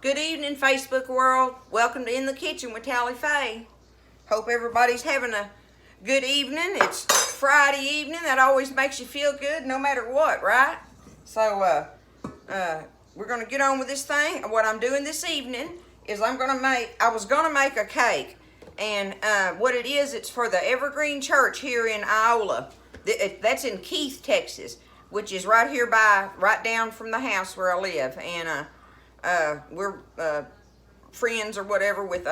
Good evening, Facebook world. Welcome to In the Kitchen with Tally Faye. Hope everybody's having a good evening. It's Friday evening. That always makes you feel good no matter what, right? So, we're going to get on with this thing. What I'm doing this evening is I was going to make a cake. And what it is, it's for the Evergreen Church here in Iola. That's in Keith, Texas, which is right down from the house where I live. And we're friends or whatever with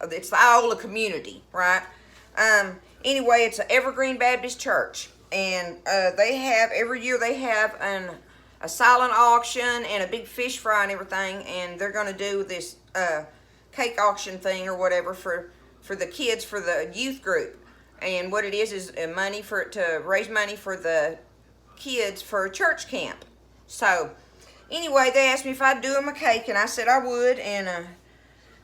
it's the Iola community, right? Anyway, it's an Evergreen Baptist Church, and every year they have a silent auction and a big fish fry and everything, and they're going to do this cake auction thing or whatever for the kids, for the youth group. And what it is money to raise money for the kids for church camp. So anyway, they asked me if I'd do them a cake, and I said I would. And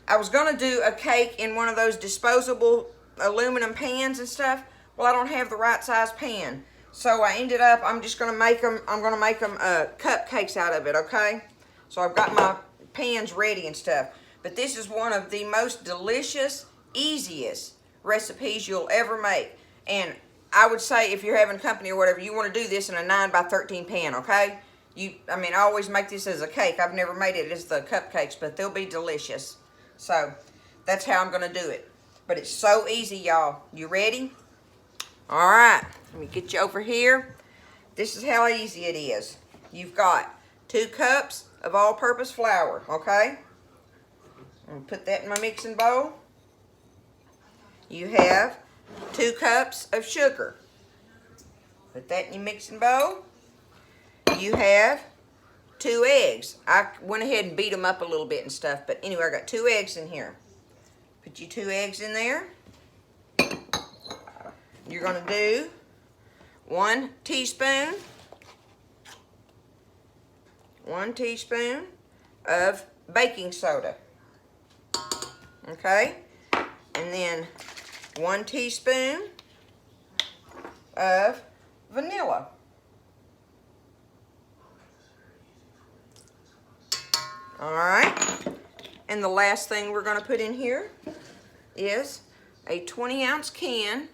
I was going to do a cake in one of those disposable aluminum pans and stuff. Well, I don't have the right size pan. So I ended up, I'm going to make them cupcakes out of it, okay? So I've got my pans ready and stuff. But this is one of the most delicious, easiest recipes you'll ever make. And I would say if you're having company or whatever, you want to do this in a 9x13 pan, okay? I always make this as a cake. I've never made it as the cupcakes, but they'll be delicious. So that's how I'm going to do it. But it's so easy, y'all. You ready? All right. Let me get you over here. This is how easy it is. You've got 2 cups of all-purpose flour, okay? I'm going to put that in my mixing bowl. You have 2 cups of sugar. Put that in your mixing bowl. You have 2 eggs. I went ahead and beat them up a little bit and stuff, but anyway, I got 2 eggs in here. Put your 2 eggs in there. You're going to do 1 teaspoon of baking soda. Okay? And then 1 teaspoon of vanilla. Alright, and the last thing we're going to put in here is a 20-ounce can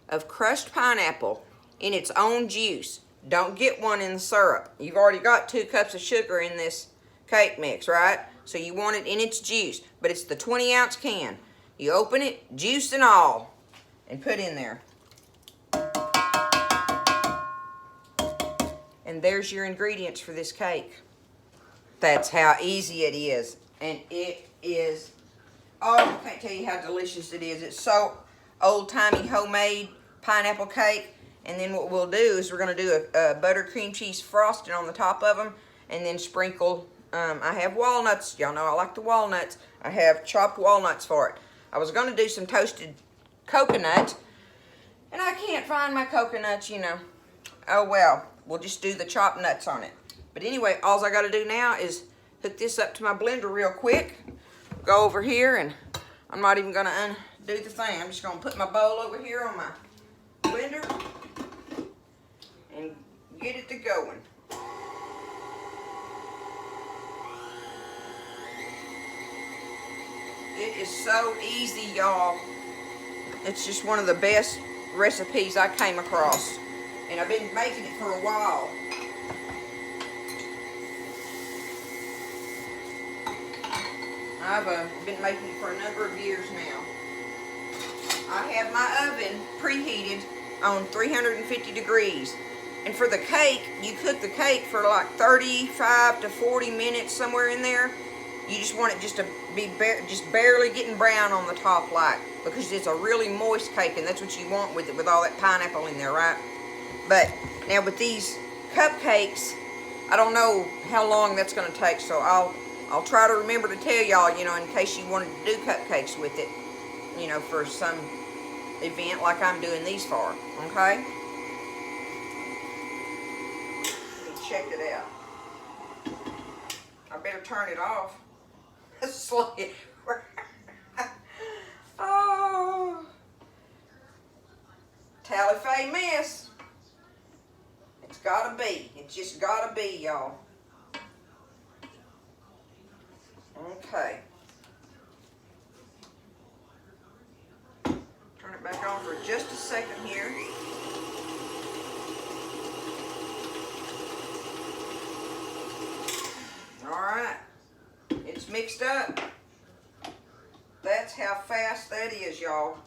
of crushed pineapple in its own juice. Don't get one in the syrup. You've already got 2 cups of sugar in this cake mix, right? So you want it in its juice, but it's the 20-ounce can. You open it, juice and all, and put in there. And there's your ingredients for this cake. That's how easy it is. And it is, oh, I can't tell you how delicious it is. It's so old-timey homemade pineapple cake. And then what we'll do is we're going to do a butter cream cheese frosting on the top of them. And then sprinkle, I have walnuts. Y'all know I like the walnuts. I have chopped walnuts for it. I was going to do some toasted coconut. And I can't find my coconuts, you know. Oh, well, we'll just do the chopped nuts on it. But anyway, all I got to do now is hook this up to my blender real quick. Go over here, and I'm not even going to undo the thing. I'm just going to put my bowl over here on my blender and get it to going. It is so easy, y'all. It's just one of the best recipes I came across. And I've been making it for a while. I've been making it for a number of years now. I have my oven preheated on 350 degrees. And for the cake, you cook the cake for like 35 to 40 minutes, somewhere in there. You just want it just to be just barely getting brown on the top, like, because it's a really moist cake, and that's what you want with it, with all that pineapple in there, right? But now with these cupcakes, I don't know how long that's going to take, so I'll try to remember to tell y'all, you know, in case you wanted to do cupcakes with it, you know, for some event like I'm doing these for, okay? Check it out. I better turn it off. Oh, Tally Faye mess. It's gotta be. It's just gotta be, y'all. just a second here. All right, it's mixed up. That's how fast that is, y'all.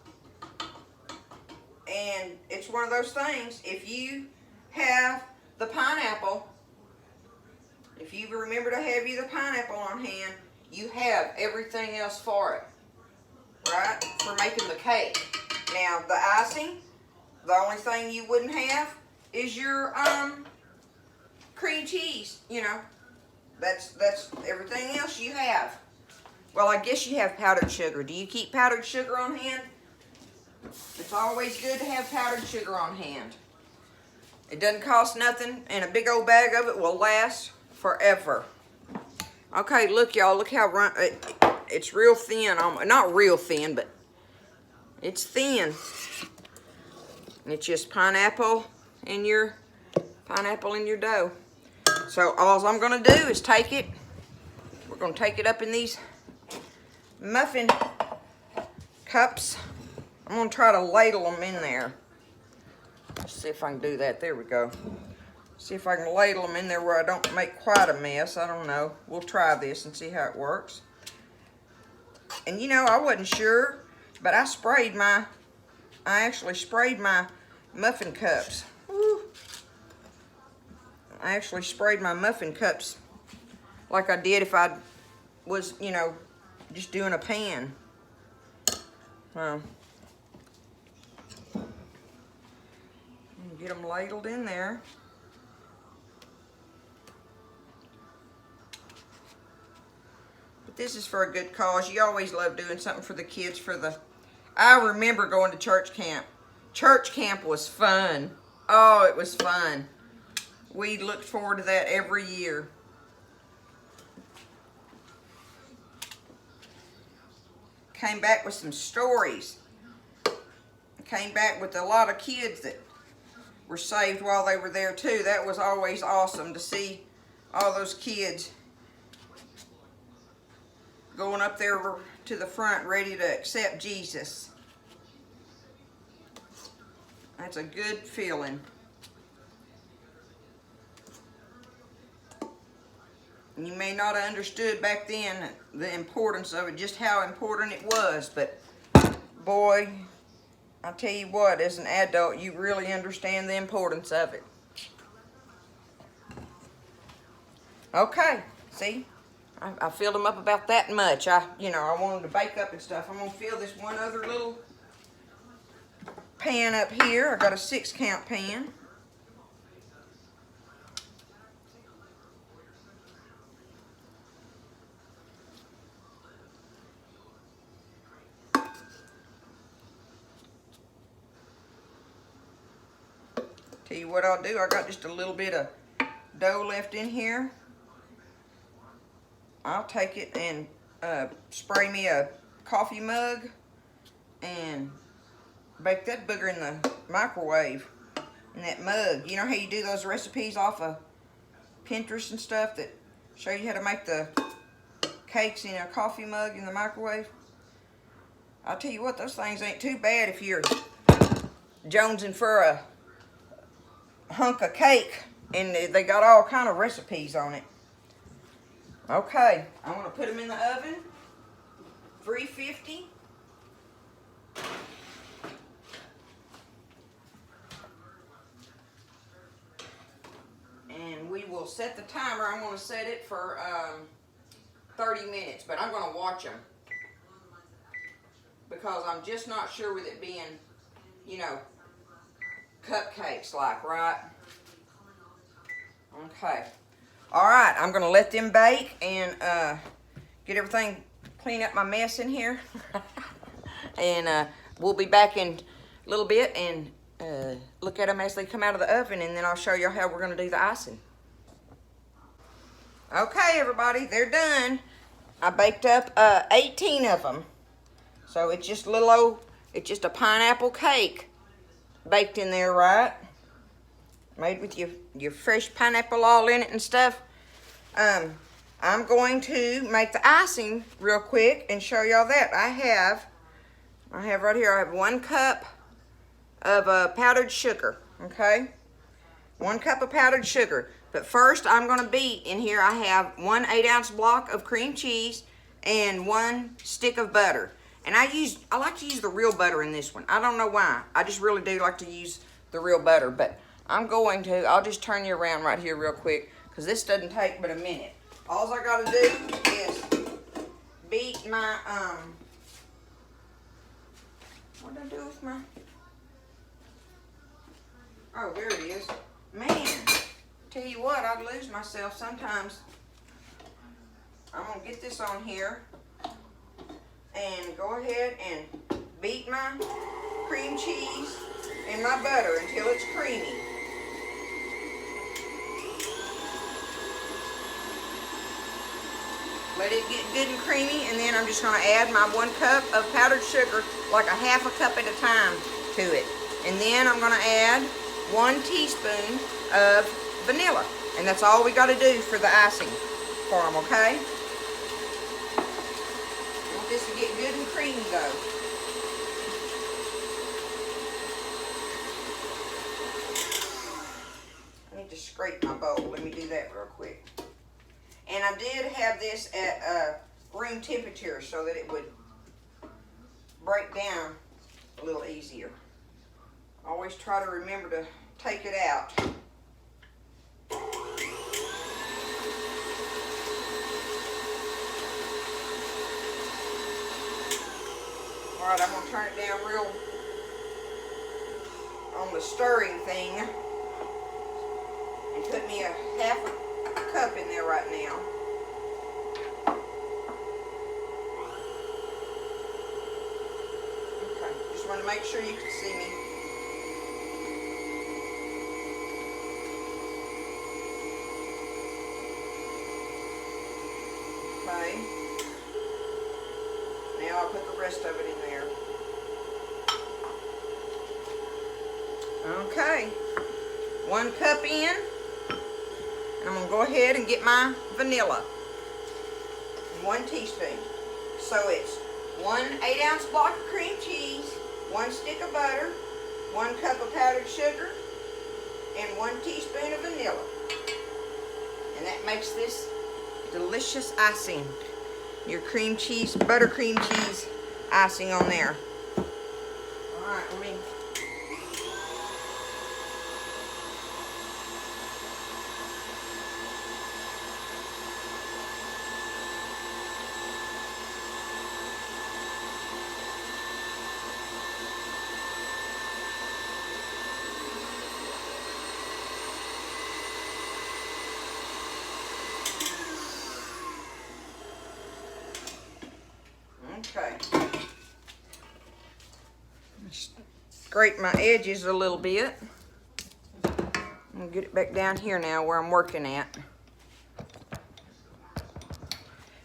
And it's one of those things, if you have the pineapple, if you remember to have you the pineapple on hand, you have everything else for it, right? For making the cake. Now, the icing, the only thing you wouldn't have is your cream cheese, you know. That's everything else you have. Well, I guess you have powdered sugar. Do you keep powdered sugar on hand? It's always good to have powdered sugar on hand. It doesn't cost nothing, and a big old bag of it will last forever. Okay, look, y'all. Look how it's real thin. Not real thin, but it's thin. And it's just pineapple in your dough. So all I'm going to do is take it. We're going to take it up in these muffin cups. I'm going to try to ladle them in there. Let's see if I can do that. There we go. See if I can ladle them in there where I don't make quite a mess. I don't know. We'll try this and see how it works. And you know, I wasn't sure, but I actually sprayed my muffin cups. Woo. I actually sprayed my muffin cups like I did if I was, you know, just doing a pan. Well, get them ladled in there. But this is for a good cause. You always love doing something for the kids. I remember going to church camp. Church camp was fun. Oh, it was fun. We looked forward to that every year. Came back with some stories. Came back with a lot of kids that were saved while they were there too. That was always awesome to see all those kids going up there to the front ready to accept Jesus. That's a good feeling. And you may not have understood back then the importance of it, just how important it was, but boy, I tell you what, as an adult, you really understand the importance of it. Okay, see, I filled them up about that much. I wanted to bake up and stuff. I'm gonna fill this one other little pan up here. I got a 6-count pan. Tell you what I'll do, I got just a little bit of dough left in here. I'll take it and spray me a coffee mug and bake that booger in the microwave in that mug. You know how you do those recipes off of Pinterest and stuff that show you how to make the cakes in a coffee mug in the microwave? I'll tell you what, those things ain't too bad if you're jonesing for a hunk of cake, and they got all kind of recipes on it. Okay, I'm going to put them in the oven, 350. And we will set the timer. I'm going to set it for 30 minutes, but I'm going to watch them because I'm just not sure with it being, you know, cupcakes like, right? Okay. All right, I'm going to let them bake and get everything, clean up my mess in here. And we'll be back in a little bit and look at them as they come out of the oven, and then I'll show you how we're going to do the icing. Okay, everybody, they're done. I baked up 18 of them. So it's just it's just a pineapple cake baked in there, right? Made with your fresh pineapple all in it and stuff. I'm going to make the icing real quick and show y'all that. I have right here, I have 1 cup of powdered sugar, okay? 1 cup of powdered sugar. But first, I'm going to beat, in here I have 1 8-ounce block of cream cheese and 1 stick of butter. And I like to use the real butter in this one. I don't know why. I just really do like to use the real butter. But I'll just turn you around right here real quick, because this doesn't take but a minute. All I got to do is beat my, what did I do with my, oh, there it is. Man, tell you what, I'd lose myself sometimes. I'm going to get this on here and go ahead and beat my cream cheese and my butter until it's creamy. Let it get good and creamy, and then I'm just going to add my 1 cup of powdered sugar, like a half a cup at a time to it. And then I'm going to add 1 teaspoon of vanilla. And that's all we got to do for the icing for them, okay? I want this to get good and creamy though. I need to scrape my bowl. Let me do that real quick. And I did have this at room temperature so that it would break down a little easier. Always try to remember to take it out. Alright, I'm going to turn it down real on the stirring thing and put me a half a cup in there right now. Okay, just want to make sure you can see me. Okay. Now I'll put the rest of it in there. Okay. 1 cup in. And I'm going to go ahead and get my vanilla. 1 teaspoon. So it's 1 8-ounce block of cream cheese, 1 stick of butter, 1 cup of powdered sugar, and 1 teaspoon of vanilla. And that makes this delicious icing. Your cream cheese, buttercream cheese icing on there. Alright, let me... Okay. Scrape my edges a little bit. I'm gonna get it back down here now where I'm working at.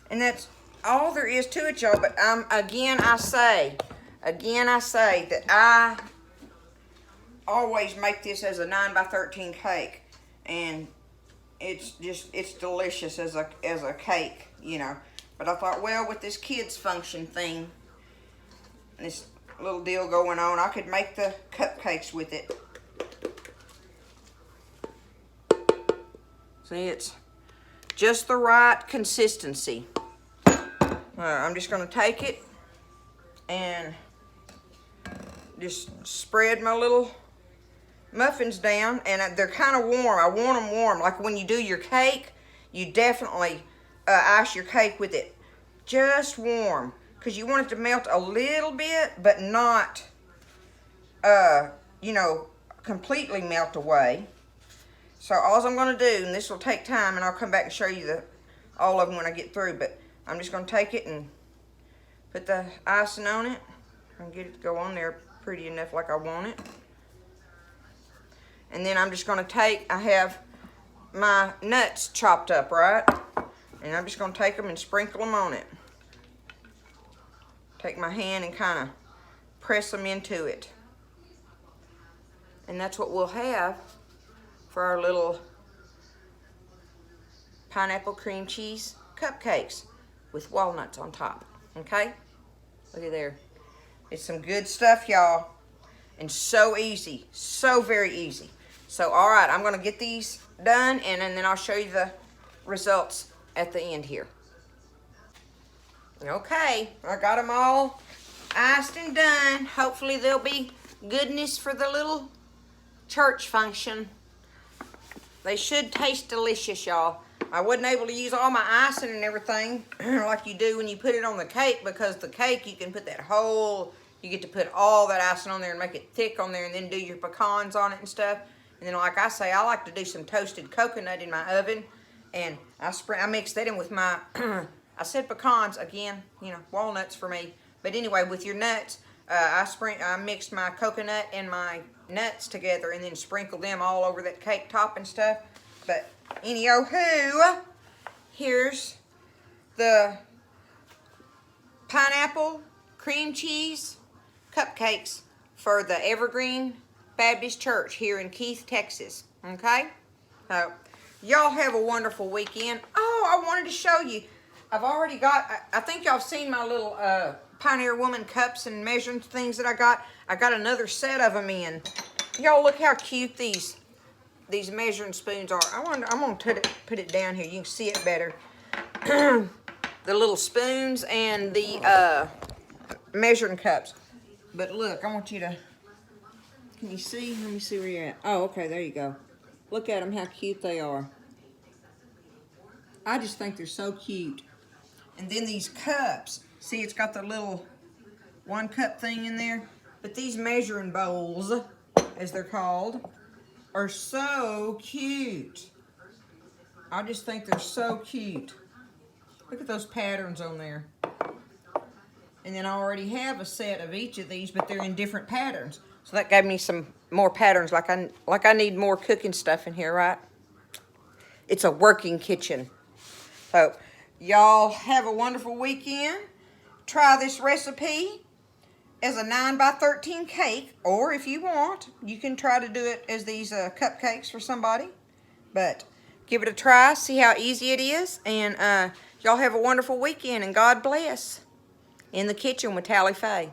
And that's all there is to it, y'all. But again I say that I always make this as a 9x13 cake, and it's delicious as a cake, you know. But I thought, well, with this kids function thing, this little deal going on, I could make the cupcakes with it. See, it's just the right consistency. I'm just going to take it and just spread my little muffins down, and they're kind of warm. I want them warm. Like when you do your cake, you definitely ice your cake with it just warm, because you want it to melt a little bit, but not, you know, completely melt away. So all I'm going to do, and this will take time, and I'll come back and show you all of them when I get through, but I'm just going to take it and put the icing on it and get it to go on there pretty enough like I want it. And then I'm just going to I have my nuts chopped up, right? And I'm just going to take them and sprinkle them on it. Take my hand and kind of press them into it. And that's what we'll have for our little pineapple cream cheese cupcakes with walnuts on top. Okay? Look at there. It's some good stuff, y'all. and so easy, so very easy. So, all right, I'm going to get these done, and then I'll show you the results at the end here. Okay, I got them all iced and done. Hopefully they'll be goodness for the little church function. They should taste delicious, y'all. I wasn't able to use all my icing and everything like you do when you put it on the cake, because the cake, you can put that whole, you get to put all that icing on there and make it thick on there, and then do your pecans on it and stuff. And then, like I say, I like to do some toasted coconut in my oven, and I mix that in with my, I said pecans again, you know, walnuts for me. But anyway, with your nuts, I mixed my coconut and my nuts together and then sprinkled them all over that cake top and stuff. But anywho, here's the pineapple cream cheese cupcakes for the Evergreen Baptist Church here in Keith, Texas. Okay? So, y'all have a wonderful weekend. Oh, I wanted to show you. I've already got, I think y'all have seen my little Pioneer Woman cups and measuring things that I got. I got another set of them in. Y'all look how cute these measuring spoons are. I'm gonna put it down here. You can see it better. The little spoons and the measuring cups. But look, I want you to, can you see? Let me see where you're at. Oh, okay, there you go. Look at them, how cute they are. I just think they're so cute. And then these cups, see, it's got the little 1 cup thing in there. But these measuring bowls, as they're called, are so cute. I just think they're so cute. Look at those patterns on there. And then I already have a set of each of these, but they're in different patterns. So that gave me some more patterns, like I need more cooking stuff in here, right? It's a working kitchen. So, y'all have a wonderful weekend. Try this recipe as a 9x13 cake, or if you want, you can try to do it as these cupcakes for somebody. But give it a try, see how easy it is, and y'all have a wonderful weekend, and God bless. In the Kitchen with Tally Faye.